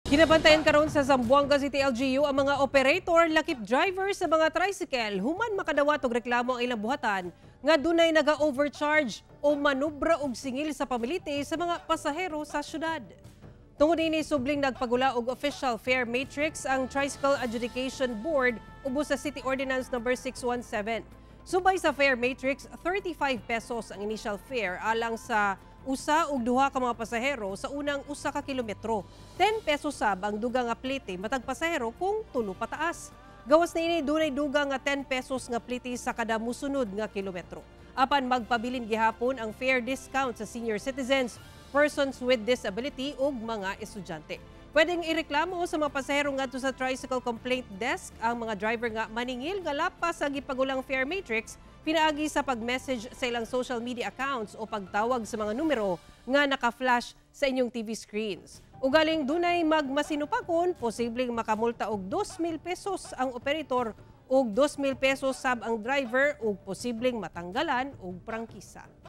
Ginabantayan karon sa Zamboanga City LGU ang mga operator lakip driver sa mga tricycle human makadawat og reklamo ang ilang buhatan nga dunay naga-overcharge o manubra og singil sa pamilite sa mga pasahero sa syudad. Tungod ini subling nagpagula og official fare matrix ang Tricycle Adjudication Board ubos sa City Ordinance No. 617. Subay sa fare matrix, 35 pesos ang initial fare alang sa usa ug duha ka mga pasahero sa unang usa ka kilometro. 10 pesos sab ang dugang nga plite matag pasahero kung tulo pataas. Gawas na ini dunay dugang nga 10 pesos nga plite sa kada musunod nga kilometro. Apan magpabilin gihapon ang fare discount sa senior citizens, persons with disability ug mga estudyante. Pwedeng ireklamo sa mga pasahero ngadto sa Tricycle Complaint Desk ang mga driver nga maningil nga lapas sa gipagulang fare matrix pinaagi sa pag-message sa ilang social media accounts o pagtawag sa mga numero nga naka-flash sa inyong TV screens. Ugaling dunay magmasinupakon, posibleng makamulta og 2,000 pesos ang operator ug 2,000 pesos sab ang driver ug posibleng matanggalan og prangkisa.